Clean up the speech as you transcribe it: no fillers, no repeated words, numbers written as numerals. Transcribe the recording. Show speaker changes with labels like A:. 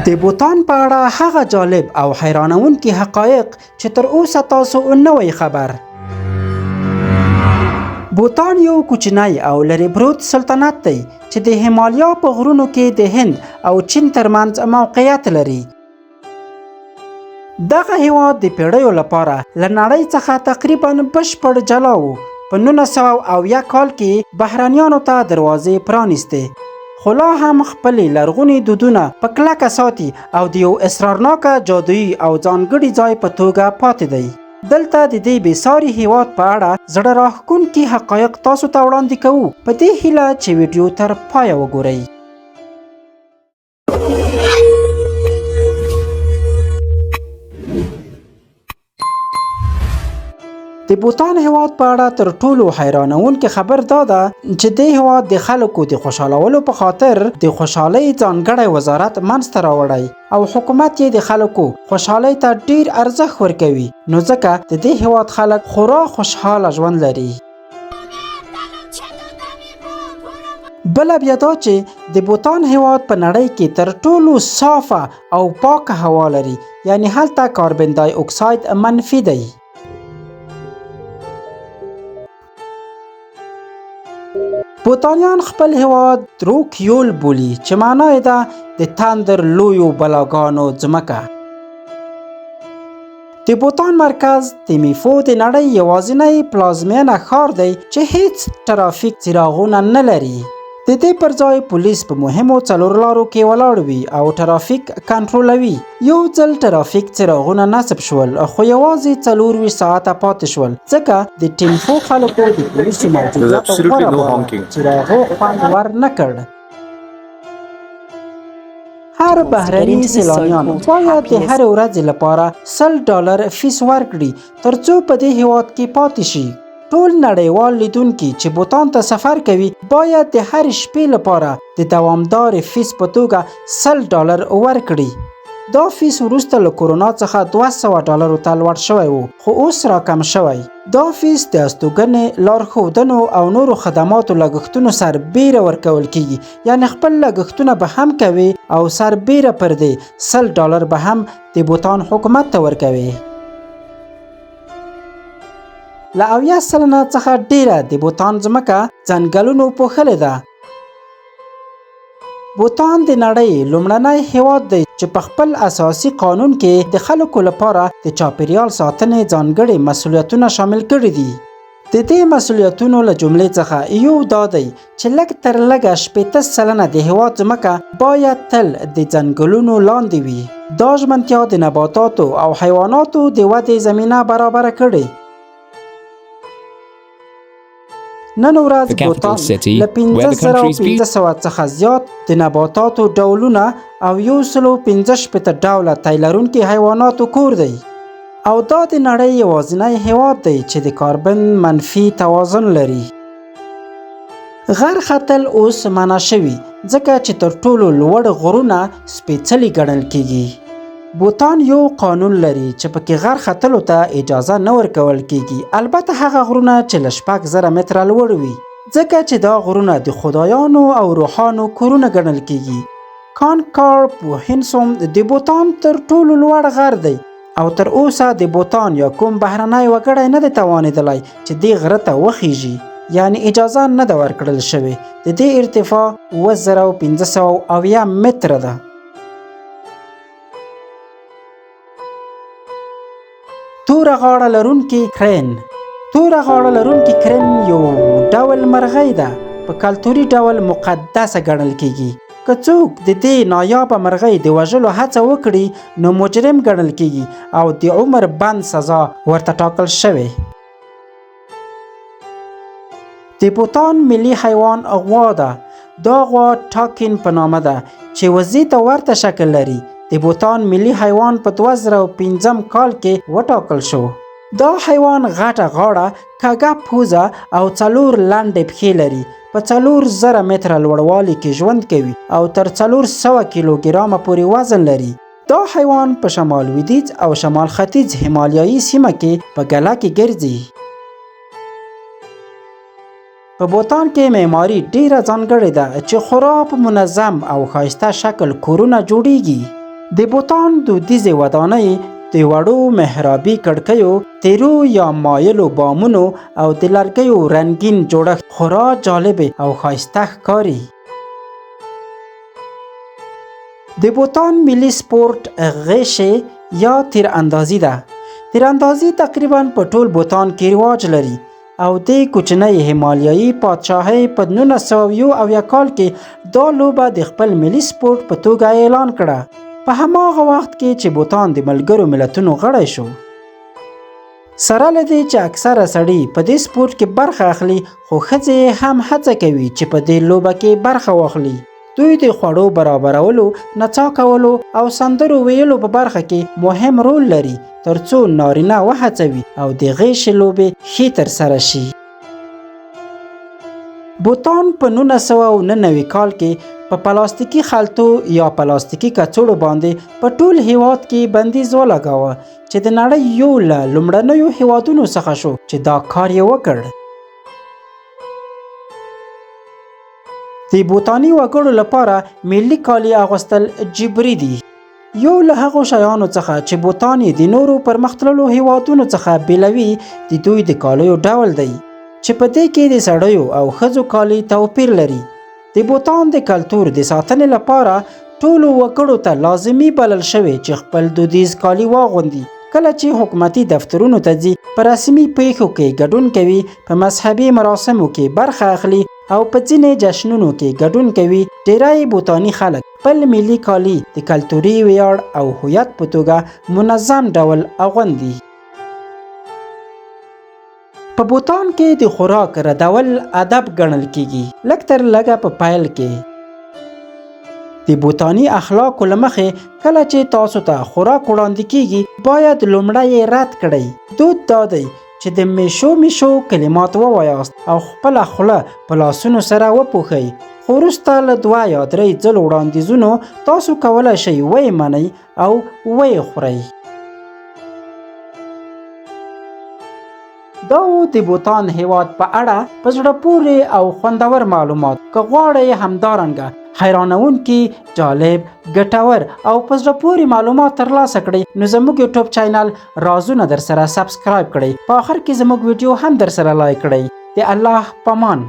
A: د بوتان په اړه هغه جالب او حیرانونکي حقایق چې تر اوسه تاسو نه وئ خبر. بوتان یو کوچنی او لرې پروت سلطنت دی چې د هیمالیا په غرونو کې د هند او چین ترمنځ موقعیت لري. دغه هیواد د پیړیو لپاره له نړۍ څخه تقریبا بشپړ جلا و. په 1901 کال کې بهرنیانو ته دروازې پرانیستې، خو لا هم خپلې لرغونې دودونه په کلکه ساتي او د یو اسرارناکه جادویي او ځانګړي ځای په توګه پاتې دی. دلته د دې بېساري هیواد په اړه زړه راښکونکي حقایق تاسو ته وړاندې کوو، په دې هیله چې ویډیو تر پایه وګورئ. د بوتان هیواد په اړه تر ټولو حیرانونکې خبر دا ده چې د هیواد د خلکو د خوشحالولو په خاطر د خوشحالۍ ځانګړی وزارت منځته راوړی او حکومت یې د خلکو خوشحالۍ ته ډیر ارزښت ورکوي، نو ځکه د دې هیواد خلک خورا خوشحاله ژوند لري. بله بیا دا چې د بوتان هیواد په نړۍ کې تر ټولو صافه او پاکه هوا لري، یعنی هلته کاربن دای اکساید منفي دی. بوتانیان خپل هیواد دروکیول بولي چې معنا یې ده د تندر لویو بلاګانو ځمکه. د بوتان مرکز تیمیفو د نړۍ یوازینی پلازمینه ښار دی چې هیڅ ټرافیک څراغونه نه لري. د دې پر ځای پولیس په مهمو څلور لارو کې ولاړ وي او ټرافیک کنټرولوي. یو ځل ټرافیک څراغونه نصب شول، خو یوازې 24 ساعته پاتې شول، ځکه د ټیمفو خلکو د پولیسو موجودیت غوره باله چې د هغو خوند ور نه کړ. هر بهرني سیلانیان باید د هرې ورځې لپاره $100 فیس ورکړي تر څو په دې هیواد کې پاتې شي. ټول نړیوال لیدونکي چې بوتان ته سفر کوي باید د هر شپې لپاره د دوامدار فیس په توګه $100 ورکړي. دا فیس وروسته له کورونا څخه $200 ته لوړ شوی و، خو اوس راکم شوی. دا فیس د استوګنې، لارښودنو او نورو خدماتو لګښتونو سربیره ورکول کیږي، یعنی خپل لګښتونه به هم کوي او سربیره پر دې $100 به هم د بوتان حکومت ته ورکوي. له 80 سلنه څخه ډیره د بوتان ځمکه ځنګلونو پوښلې ده. بوتان د نړۍ لومړنی هیواد دی چې په خپل اساسي قانون کې د خلکو لپاره د چاپیریال ساتنې ځانګړي مسؤلیتونه شامل کړي دي. د دې مسؤلیتونو له جملې څخه یو دا دی چې لږ تر لږه 80 سلنه د هیواد ځمکه باید تل د ځنګلونو لاندې وي. دا ژمنتیا د نباتاتو او حیواناتو د ودې زمینه برابره کړي. نن ورځ بوتان له 1500 څخه زیات د نباتاتو ډولونه او 165 ډوله تی لرونکي حیواناتو کور دی، او دا د نړۍ یوازینی هیواد دی چې د کاربن منفي توازن لري. غر ختل اوس منع شوي ځکه چې تر ټولو لوړ غرونه سپېڅلي ګڼل کیږي. بوتان یو قانون لري چې پکې غر ختلو ته اجازه نه ورکول کیږي، البته هغه غرونه چې له 6000 متره لوړ وي، ځکه چې دا غرونه د خدایانو او روحانو کورونه ګڼل کیږي. کانکار پوهینسوم د بوتان تر ټولو لوړ غر دی او تر اوسه د بوتان یا کوم بهرنی وګړی نه دی توانېدلی چې دې غره ته وخیژي، یعنی اجازه نه ده ورکړل شوې. د دې ارتفاع 5570 متره ده. توره غاړه لرونکي کرین. توره غاړه لرونکي کرین یو ډول مرغۍ ده، په کلتوري ډول مقدسه ګڼل کیږي. که څوک د دې نایابه مرغۍ د وژلو هڅه وکړي نو مجرم ګڼل کیږي او د عمر بند سزا ورته ټاکل شوې. د بوتان ملي حیوان غوا ده. دا غوا ټاکین په نامه ده چې وزې ته ورته شکل لري. د بوتان ملي حیوان په 2005 کال کې وټاکل شو. دا حیوان غټه غاړه، کږه پوزه او 4 لنډې پښې لري. په 4000 متره لوړوالي کې ژوند کوي او تر 400 کیلوګرامه پورې وزن لري. دا حیوان په شمال لویدیځ او شمال ختیځ هیمالیایي سیمه کې په ګله کې ګرځي. په بوتان کې معماري ډیره ځانګړې ده چې خورا په منظم او ښایسته شکل کورونه جوړیږي. د بوتان دودیزې ودانۍ د وړو محرابي کړکیو، تیرو یا مایلو بامونو او د لرګیو رنګین جوړښت خورا جالب او ښایسته ښکاري. د بوتان ملي سپورت غیشې یا تیراندازي ده. تیراندازي تقریبا په ټول بوتان کې رواج لري او د کوچنۍ همالیایي پادشاهۍ په 1971 کال کې دا لوبه د خپل ملي سپورت په توګه اعلان کړه، په هماغه وخت کې چې بوتان د ملګرو ملتونو غړی شو. سره له دې چې اکثره سړي په دې سپورت کې برخه اخلي، خو ښځې هم هڅه کوي چې په دې لوبه کې برخه واخلي. دوی د خوړو برابرولو، نڅا کولو او سندرو ویلو په برخه کې مهم رول لري ترڅو نارینه وهڅوي او د غیشې لوبې ښې ترسره شي. بوتان په 1999 کال کې په پلاستیکي خلطو یا پلاستیکي کڅوړو باندې په ټول هیواد کې بندیز ولګاوه چې د نړۍ یو له لومړنیو هیوادونو څخه شو چې دا کار یې وکړ. د بوتاني وګړو لپاره ملي کالي اغوستل جبري دي. یو له هغو شیانو څخه چې بوتان یې د نورو پرمختللو هیوادونو څخه بیلوي د دوی د کالیو ډول دی چې په دې کې د سړیو او ښځو کالي توپیر لري. د بوتان د کلتور د ساتنې لپاره ټولو وګړو ته لازمي بلل شوی چې خپل دودیز کالي واغوندي. کله چې حکومتي دفترونو ته ځي، په رسمي پیښو کې ګډون کوي، په مذهبي مراسمو کې برخه اخلي او په ځینې جشنونو کې ګډون کوي، ډیری بوتاني خلک خپل ملي کالي د کلتوري ویاړ او هویت په توګه منظم ډول اغوندي. په بوتان کې د خوراک ردول ادب ګڼل کیږي. لږ تر لږه په پیل کې د بوتاني اخلاقو له مخې کله چې تاسو ته خوراک وړاندې کیږي باید لومړی یې رد کړئ. دود دا دی چې د میشو کلمات ووایاست او خپله خوله په لاسونو سره وپوښئ، خو وروسته له 2 یا 3 ځلو وړاندیزونو تاسو کولی شئ ویې منئ او ویې خورئ. دا و د بوتان هیواد په اړه په زړه پورې او خوندور معلومات. که غواړئ همدارنګه حیرانونکي، جالب، ګټور او په زړه پورې معلومات ترلاسه کړئ نو زموږ یوټیوب چینل رازونه در سره سبسکرایب کړئ. په آخر کې زموږ ویډیو هم در سره لایک کړئ. د الله پامان.